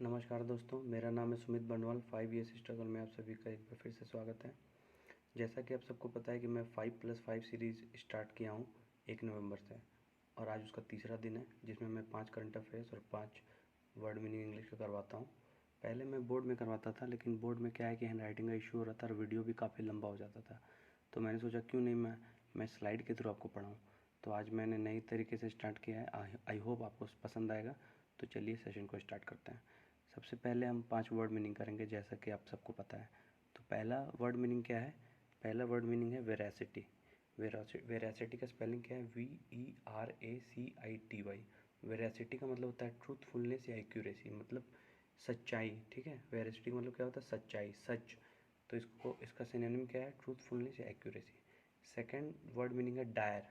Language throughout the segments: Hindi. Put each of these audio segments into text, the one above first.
नमस्कार दोस्तों, मेरा नाम है सुमित बंडवाल। 5 ईयर्स स्ट्रगल में आप सभी का एक बार फिर से स्वागत है। जैसा कि आप सबको पता है कि मैं 5+5 सीरीज़ स्टार्ट किया हूँ 1 नवंबर से, और आज उसका तीसरा दिन है जिसमें मैं 5 करंट अफेयर्स और 5 वर्ड मीनिंग इंग्लिश का करवाता हूँ। पहले मैं बोर्ड में करवाता था, लेकिन बोर्ड में क्या है कि हैंड राइटिंग का इशू हो रहा था और वीडियो भी काफ़ी लंबा हो जाता था। तो मैंने सोचा क्यों नहीं मैं स्लाइड के थ्रू आपको पढ़ाऊँ। तो आज मैंने नई तरीके से स्टार्ट किया है। आई होप आपको पसंद आएगा। तो चलिए सेशन को स्टार्ट करते हैं। सबसे पहले हम 5 वर्ड मीनिंग करेंगे, जैसा कि आप सबको पता है। तो पहला वर्ड मीनिंग क्या है? पहला वर्ड मीनिंग है वेरासिटी। वेरासिटी का स्पेलिंग क्या है? VERACITY। वेरासिटी का मतलब होता है ट्रूथफुलनेस या एक्यूरेसी, मतलब सच्चाई। ठीक है, वेरासिटी का मतलब क्या होता है? सच्चाई, सच। तो इसका सिनोनिम क्या है? ट्रूथफुलनेस या एक्यूरेसी। सेकेंड वर्ड मीनिंग है डायर।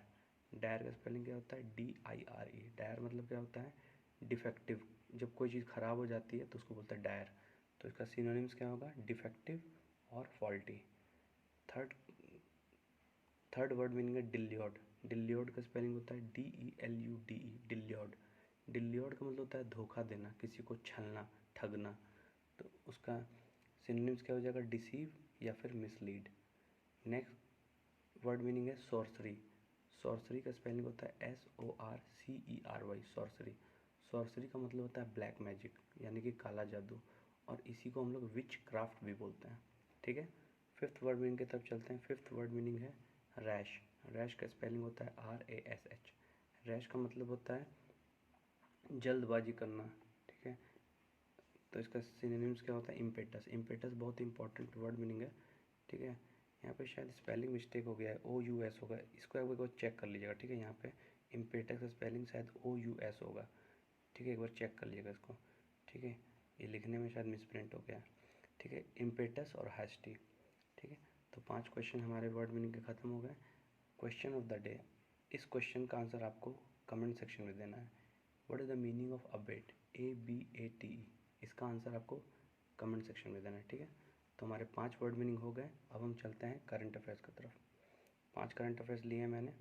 डायर का स्पेलिंग क्या होता है? DIRE। डायर मतलब क्या होता है? डिफेक्टिव। जब कोई चीज़ ख़राब हो जाती है तो उसको बोलते हैं डायर। तो इसका सिनोनिम्स क्या होगा? डिफेक्टिव और faulty. Third third word meaning है डिल्योड। डिल्योड का स्पेलिंग होता है DELUDE। डिल्योड। डिल्योड का मतलब होता है धोखा देना, किसी को छलना, ठगना। तो उसका सिनोनिम्स क्या हो जाएगा? डिसीव या फिर मिसलीड। नेक्स्ट वर्ड मीनिंग है सॉर्सरी। सॉर्सरी का स्पेलिंग होता है SORCERY। सॉर्सरी। सॉर्सरी का मतलब होता है ब्लैक मैजिक, यानी कि काला जादू, और इसी को हम लोग विच क्राफ्ट भी बोलते हैं। ठीक है, फिफ्थ वर्ड मीनिंग की तरफ चलते हैं। फिफ्थ वर्ड मीनिंग है रैश। रैश का स्पेलिंग होता है RASH। रैश का मतलब होता है जल्दबाजी करना। ठीक है, तो इसका सिनोनिम्स क्या होता है? इम्पेटस। इम्पेटस बहुत इंपॉर्टेंट वर्ड मीनिंग है। ठीक है, यहाँ पे शायद स्पेलिंग मिस्टेक हो गया है, OUS होगा, इसको एक बार चेक कर लीजिएगा। ठीक है, यहाँ पे इम्पेटस का स्पेलिंग शायद OUS होगा। ठीक है, एक बार चेक कर लीजिएगा इसको। ठीक है, ये लिखने में शायद मिसप्रिंट हो गया। ठीक है, इम्पेटस और हैस्टी। ठीक है, तो 5 क्वेश्चन हमारे वर्ड मीनिंग के ख़त्म हो गए। Question of the day. इस क्वेश्चन का आंसर आपको कमेंट सेक्शन में देना है। What is the meaning of abate? ABATE। इसका आंसर आपको कमेंट सेक्शन में देना है। ठीक है, तो हमारे 5 वर्ड मीनिंग हो गए। अब हम चलते हैं करंट अफेयर्स की तरफ। 5 करंट अफेयर्स लिए हैं मैंने।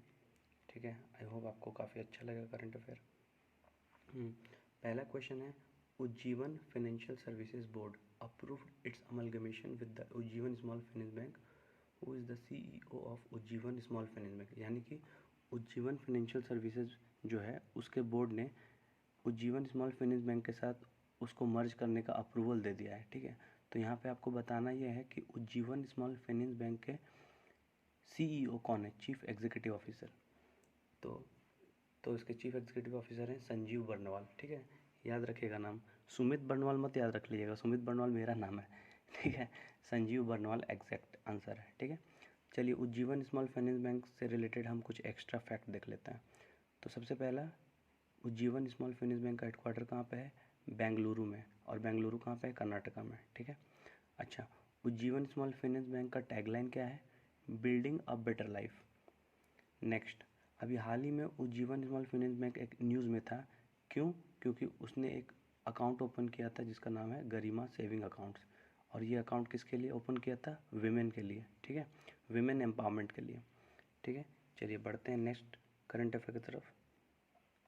ठीक है, आई होप आपको काफ़ी अच्छा लगेगा करंट अफेयर। पहला क्वेश्चन है, Ujjivan financial services board approved it's amalgamation with the Ujjivan small finance bank. Who is the CEO of Ujjivan small finance bank? यानी कि उज्जीवन फाइनेंशियल सर्विसेज जो है उसके बोर्ड ने उज्जीवन स्मॉल फाइनेंस बैंक के साथ उसको मर्ज करने का अप्रूवल दे दिया है। ठीक है, तो यहाँ पे आपको बताना यह है कि उज्जीवन स्मॉल फाइनेंस बैंक के CEO कौन है? Chief executive officer. तो इसके चीफ एग्जीक्यूटिव ऑफिसर हैं संजीव बर्नवाल। ठीक है, याद रखिएगा नाम। सुमित बर्नवाल मत याद रख लीजिएगा, सुमित बर्नवाल मेरा नाम है। ठीक है, संजीव बर्नवाल एग्जैक्ट आंसर है। ठीक है, चलिए उज्जीवन स्मॉल फाइनेंस बैंक से रिलेटेड हम कुछ एक्स्ट्रा फैक्ट देख लेते हैं। तो सबसे पहला, उज्जीवन स्मॉल फाइनेंस बैंक का हेडक्वार्टर कहाँ पे है? बेंगलुरु में। और बेंगलुरु कहाँ पे है? कर्नाटका में। ठीक है, अच्छा, उज्जीवन स्मॉल फाइनेंस बैंक का टैगलाइन क्या है? Building a better life. Next, अभी हाल ही में उज्जीवन स्मॉल फाइनेंस बैंक एक न्यूज़ में था। क्यों? क्योंकि उसने एक अकाउंट ओपन किया था जिसका नाम है गरिमा सेविंग अकाउंट्स। और ये अकाउंट किसके लिए ओपन किया था? विमेन के लिए। ठीक है, विमेन एम्पावरमेंट के लिए। ठीक है, चलिए बढ़ते हैं नेक्स्ट करंट अफेयर की तरफ।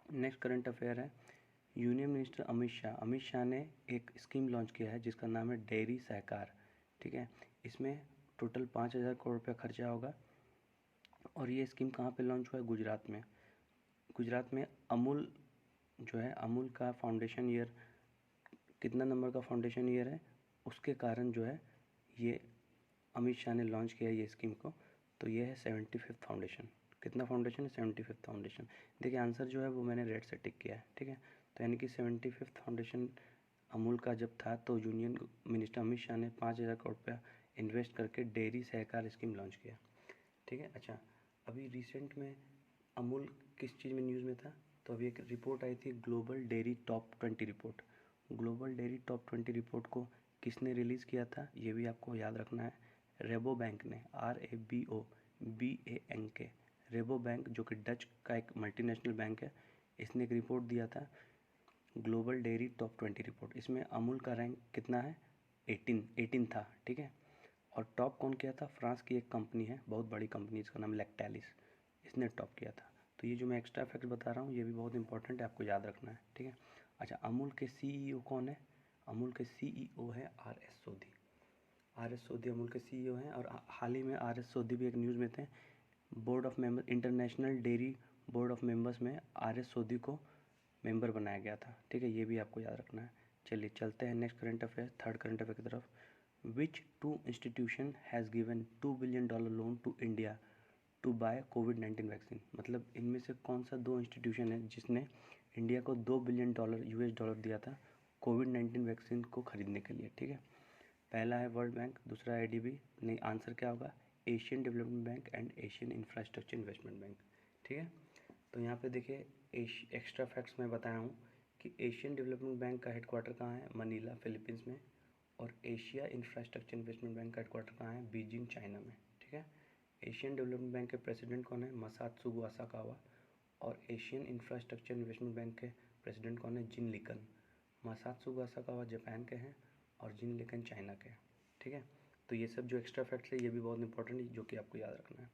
नेक्स्ट करंट अफेयर है, यूनियन मिनिस्टर अमित शाह ने एक स्कीम लॉन्च किया है जिसका नाम है डेयरी सहकार। ठीक है, इसमें टोटल 5,000 करोड़ रुपया खर्चा होगा। और ये स्कीम कहाँ पे लॉन्च हुआ है? गुजरात में। गुजरात में अमूल जो है, अमूल का फाउंडेशन ईयर कितना नंबर का फाउंडेशन ईयर है, उसके कारण जो है ये अमित शाह ने लॉन्च किया है ये स्कीम को। तो ये है 75th फाउंडेशन। कितना फाउंडेशन है? 75th foundation. देखिए आंसर जो है वो मैंने रेड से टिक किया है। ठीक है, तो यानी कि 75th फाउंडेशन अमूल का जब था तो यूनियन मिनिस्टर अमित शाह ने 5,000 करोड़ रुपया इन्वेस्ट करके डेयरी सहकार स्कीम लॉन्च किया। ठीक है, अच्छा, अभी रिसेंट में अमूल किस चीज़ में न्यूज़ में था? तो अभी एक रिपोर्ट आई थी, global dairy top 20 report. Global dairy top 20 report को किसने रिलीज़ किया था? ये भी आपको याद रखना है। रेबो बैंक ने, RABOBANK। रेबो बैंक जो कि डच का एक मल्टीनेशनल बैंक है, इसने एक रिपोर्ट दिया था, ग्लोबल डेयरी टॉप 20 रिपोर्ट। इसमें अमूल का रैंक कितना है? 18 था। ठीक है, और टॉप कौन किया था? फ्रांस की एक कंपनी है, बहुत बड़ी कंपनी, इसका नाम लैक्टालिस, इसने टॉप किया था। तो ये जो मैं एक्स्ट्रा फैक्ट बता रहा हूँ ये भी बहुत इंपॉर्टेंट है, आपको याद रखना है। ठीक है, अच्छा, अमूल के CEO कौन है? अमूल के सीईओ हैं आर.एस. सोधी। आर.एस. सोधी अमूल के सीईओ हैं, और हाल ही में आर.एस. सोधी भी एक न्यूज़ में थे। Board of member, international dairy board of members में आर.एस. सोधी को मेंबर बनाया गया था। ठीक है, ये भी आपको याद रखना है। चलिए चलते हैं next current affair, third current affair की तरफ। Which two institution has given $2 billion loan to India to buy कोविड-19 वैक्सीन। मतलब इनमें से कौन सा दो इंस्टीट्यूशन है जिसने इंडिया को $2 बिलियन US डॉलर दिया था कोविड-19 वैक्सीन को खरीदने के लिए। ठीक है, पहला है वर्ल्ड बैंक, दूसरा ADB। नहीं, आंसर क्या होगा? Asian development bank and Asian infrastructure investment bank. ठीक है, तो यहाँ पे देखिए एक्स्ट्रा फैक्ट्स मैं बताया हूँ कि एशियन डेवलपमेंट बैंक का हेडक्वार्टर कहाँ है? मनीला, फिलीपींस में। और एशिया इंफ्रास्ट्रक्चर इन्वेस्टमेंट बैंक का हेडक्वार्टर कहाँ है? बीजिंग, चाइना में। ठीक है, एशियन डेवलपमेंट बैंक के प्रेसिडेंट कौन है? मसात्सुगु असाकावा। और एशियन इंफ्रास्ट्रक्चर इन्वेस्टमेंट बैंक के प्रेसिडेंट कौन है? जिन लिकन। मसात्सुगु असाकावा जापान के हैं और जिन लिकन चाइना के हैं। ठीक है, तो ये सब जो एक्स्ट्रा फैक्ट्स है ये भी बहुत इंपॉर्टेंट है, जो कि आपको याद रखना है।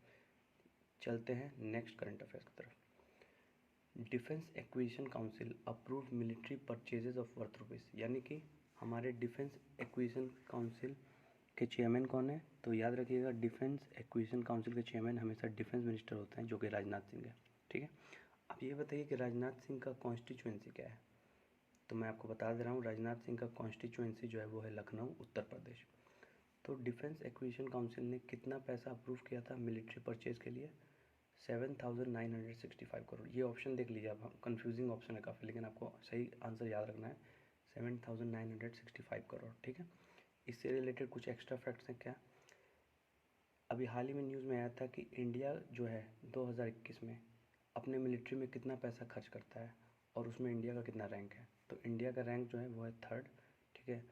चलते हैं नेक्स्ट करंट अफेयर्स की तरफ। Defence acquisition council approve military purchases of worth rupees. यानी कि हमारे डिफेंस एक्विजिशन काउंसिल के चेयरमैन कौन है? तो याद रखिएगा, डिफेंस एक्विजिशन काउंसिल के चेयरमैन हमेशा डिफेंस मिनिस्टर होते हैं, जो कि राजनाथ सिंह है। ठीक है, अब ये बताइए कि राजनाथ सिंह का कॉन्स्टिट्यूएंसी क्या है? तो मैं आपको बता दे रहा हूँ, राजनाथ सिंह का कॉन्स्टिट्यूएंसी जो है वो है लखनऊ, उत्तर प्रदेश। तो डिफेंस एक्विजिशन काउंसिल ने कितना पैसा अप्रूव किया था मिलिट्री परचेज के लिए? 7,965 करोड़। ये ऑप्शन देख लीजिए आप, कंफ्यूजिंग ऑप्शन है काफ़ी, लेकिन आपको सही आंसर याद रखना है, 7,965 करोड़। ठीक है, इससे रिलेटेड कुछ एक्स्ट्रा फैक्ट्स हैं क्या? अभी हाल ही में न्यूज़ में आया था कि इंडिया जो है 2021 में अपने मिलिट्री में कितना पैसा खर्च करता है, और उसमें इंडिया का कितना रैंक है। तो इंडिया का रैंक जो है वो है 3rd। ठीक है,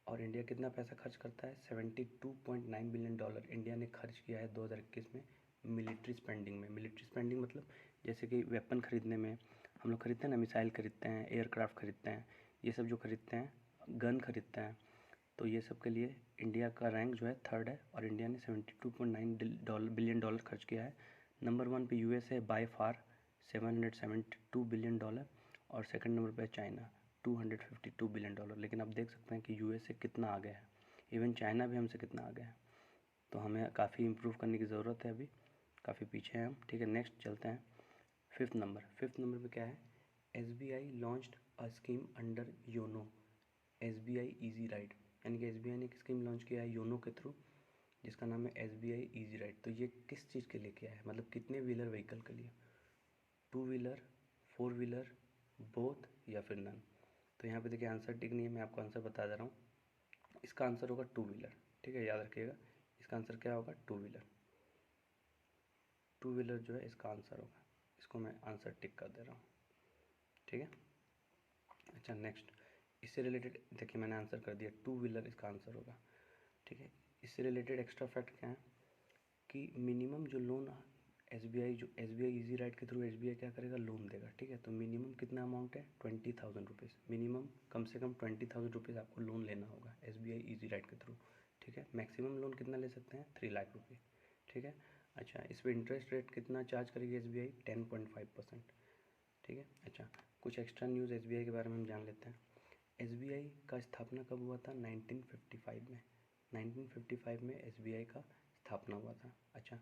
और इंडिया कितना पैसा खर्च करता है? $72.9 बिलियन इंडिया ने खर्च किया है 2021 में मिलिट्री स्पेंडिंग में। मिलिट्री स्पेंडिंग मतलब जैसे कि वेपन खरीदने में हम लोग खरीदते हैं ना, मिसाइल खरीदते हैं, एयरक्राफ्ट खरीदते हैं, ये सब जो खरीदते हैं, गन खरीदते हैं, तो ये सब के लिए इंडिया का रैंक जो है 3rd है, और इंडिया ने $72.9 बिलियन खर्च किया है। नंबर 1 पे US है बाय फार, $772 बिलियन, और सेकंड नंबर पे चाइना, $252 बिलियन। लेकिन आप देख सकते हैं कि USA कितना आगे है, इवन चाइना भी हमसे कितना आगे है। तो हमें काफ़ी इम्प्रूव करने की ज़रूरत है, अभी काफ़ी पीछे हैं हम। ठीक है, नेक्स्ट चलते हैं। फिफ्थ नंबर पे क्या है? SBI launched a scheme under YONO, SBI easy ride. यानी कि SBI ने एक स्कीम लॉन्च किया है योनो के थ्रू, जिसका नाम है SBI ईजी राइड। तो ये किस चीज़ के लिए किया है? मतलब कितने व्हीलर व्हीकल के लिए? 2 व्हीलर, 4 व्हीलर, बोथ, या फिर नन? तो यहाँ पे देखिए आंसर टिक नहीं है, मैं आपको आंसर बता दे रहा हूँ। इसका आंसर होगा 2 व्हीलर। ठीक है, याद रखिएगा, इसका आंसर क्या होगा? 2 व्हीलर। 2 व्हीलर जो है इसका आंसर होगा। इसको मैं आंसर टिक कर दे रहा हूँ। ठीक है, अच्छा नेक्स्ट, इससे रिलेटेड देखिए मैंने आंसर कर दिया, 2 व्हीलर इसका आंसर होगा। ठीक है, इससे रिलेटेड एक्स्ट्रा फैक्ट क्या है कि मिनिमम जो लोन SBI ईजी राइड के थ्रू SBI क्या करेगा? लोन देगा। ठीक है, तो मिनिमम कितना अमाउंट है? 20,000 रुपीज़। मिनिमम कम से कम 20,000 रुपीज़ आपको लोन लेना होगा SBI ईजी राइड के थ्रू। ठीक है, मैक्सिमम लोन कितना ले सकते हैं? 3 लाख रुपये। ठीक है, अच्छा इस पर इंटरेस्ट रेट कितना चार्ज करेगी SBI? 10.5%। ठीक है, अच्छा कुछ एक्स्ट्रा न्यूज़ SBI के बारे में हम जान लेते हैं। SBI का स्थापना कब हुआ था? 1955 में। 1955 में SBI का स्थापना हुआ था। अच्छा,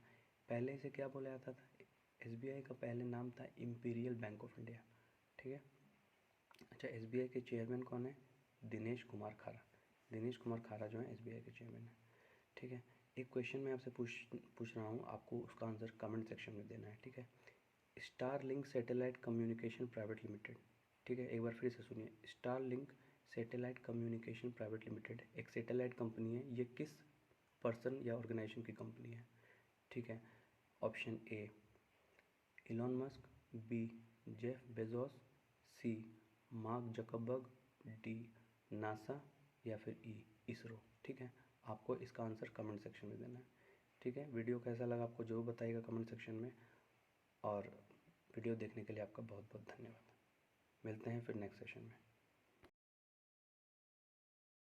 पहले इसे क्या बोला जाता था? SBI का पहले नाम था इम्पीरियल बैंक ऑफ इंडिया। ठीक है, अच्छा SBI के चेयरमैन कौन है? दिनेश कुमार खारा। दिनेश कुमार खारा जो है SBI के चेयरमैन है। ठीक है, एक क्वेश्चन मैं आपसे पूछ रहा हूँ, आपको उसका आंसर कमेंट सेक्शन में देना है। ठीक है, Starlink satellite communication private limited. ठीक है, एक बार फिर से सुनिए, Starlink satellite communication private limited एक सैटेलाइट कंपनी है। ये किस पर्सन या ऑर्गेनाइजेशन की कंपनी है? ठीक है, option A Elon Musk, B Jeff Bezos, C Mark Zuckerberg, D NASA, या फिर ई इसरो। ठीक है, आपको इसका आंसर कमेंट सेक्शन में देना है। ठीक है, वीडियो कैसा लगा आपको जरूर बताइएगा कमेंट सेक्शन में, और वीडियो देखने के लिए आपका बहुत बहुत धन्यवाद। मिलते हैं फिर नेक्स्ट सेशन में।